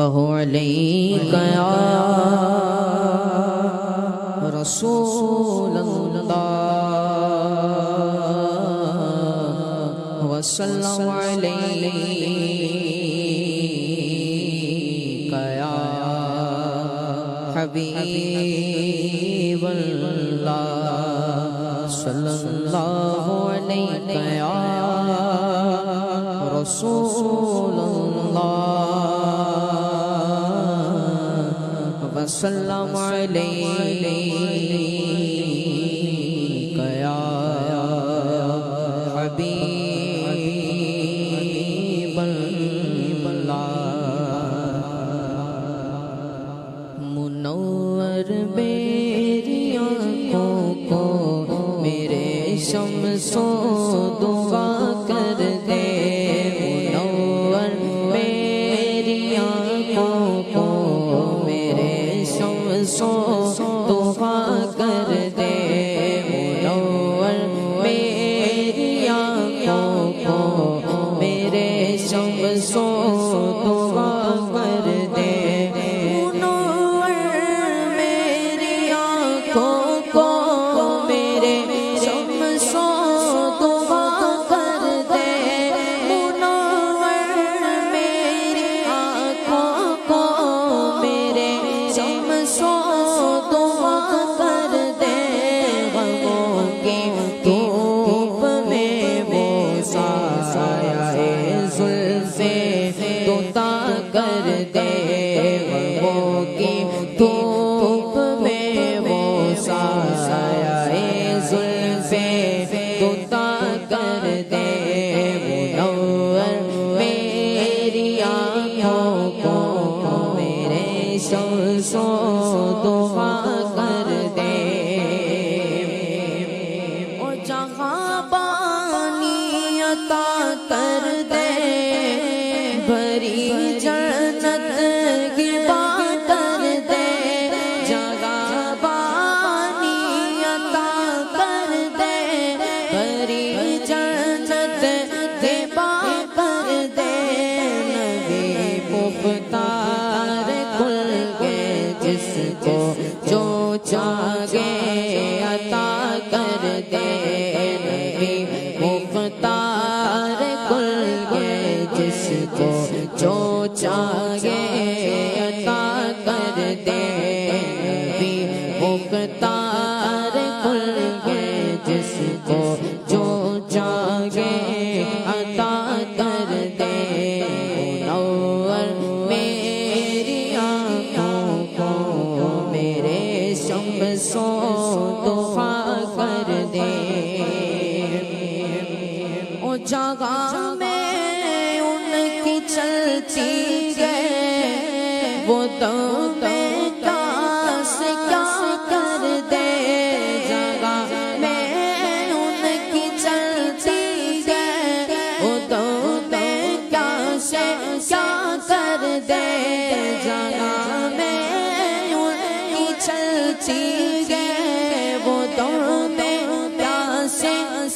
علیک یا رسول اللہ وسلم علیک یا حبیب اللہ صلی اللہ علیک یا رسول اللہ وسلم علیک یا حبیب اللہ منور میری آنکھوں کو میرے شمس و دعا کر دے منور میری آنکھوں کو میرے شمس و دعا کر دے منور میری آنکھوں کو میرے شمس و دعا کر دے منور میری آنکھوں کو میرے شمس و دعا کر دے منور میری آنکھوں کو میرے شمس و دعا کر دے غموں کی دھوپ میں وہ سایہ زلف طوطا کر دے غموں کی دھوپ میں وہ سایہ زلف طوطا کر دے منور میری آنکھوں کو میرے شمس و دعا کر دے اور جہاں پانی عطا کر دے بھری جنت کی بات کر دے جگہ پانی عطا کر دے بھری جنت کی بات کر دے نبی مختار کل کے جس کو جو چاہے عطا کر دے نبی مختار کل کے جس کو جو چاہے عطا کر دے نبی مختار کل کے جس کو جو چاہے عطا کر دے منور میری آنکھوں کو میرے شمس و دعا کر دے او جگہ میں ان کی چلتی ہے وہ تو میں کاس کیا کر دے جگہ میں ان کی چلتی ہے وہ تو میں کاس کیا کر دے جگہ میں ان کی چلتی ہے وہ تو میں کاس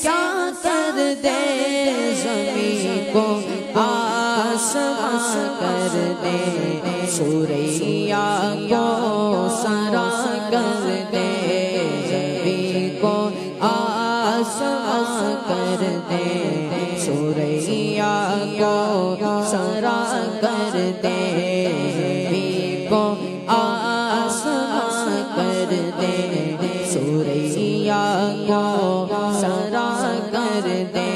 کیا کر دے زمین کو آسمان کر دے سوریا کو سرا کر دے زمین کو آسمان کر دے سوریا کو سرا کر دے زمین کو آسمان کر دے سوریا کو سرا کر دے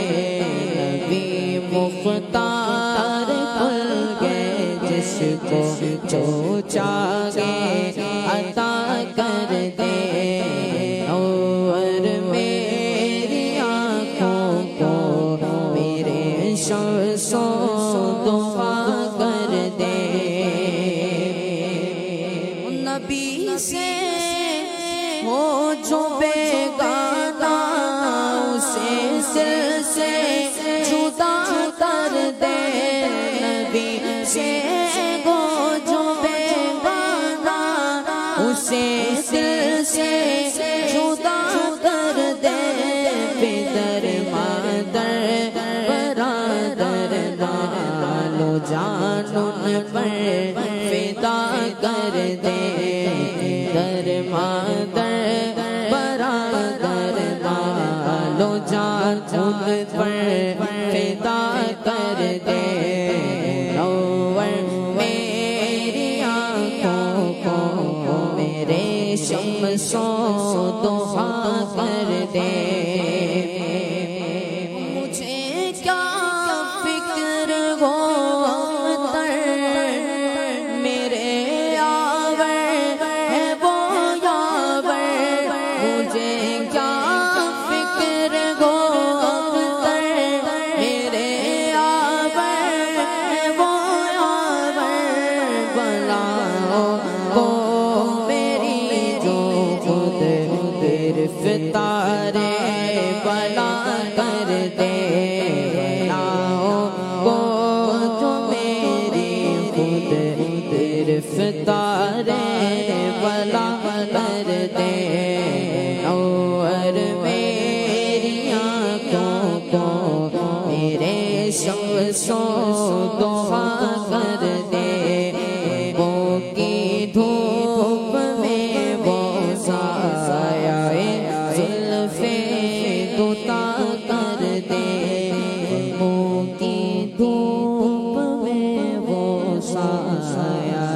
نبی مختار کل کے جس کو جو چاہے عطا کر دے اور میری آنکھوں کو میرے شمس و دعا کر دے نبی سے ہو جو بیگانہ اسے دل سے جدا کر دے نبی سے ہو جو بیگانہ اسے دل سے جدا کر دے پدر مادر برادر نالو جان ان پر کر دے در مادر برادر مالو جان ان پر فدا کر دے نور میری آنکھوں کو میرے شمس و ضحا کر دے مجھے کیا فکر ہو اختر میرے یاور ہے وہ یاور مجھے کیا فکر ہو اختر میرے یاور ہے وہ یاور بلاؤ کو میری جو خود گرفتار بلا کر دے بلاؤ کو جو میری خود گرفتار بلا کر دے اور میری آنکھوں کو میرے شمس و ضحا کر دے وہ کی دھوپ میں وہ سایہ زلف دوتا کر دے وہ کی دھوپ میں وہ سایہ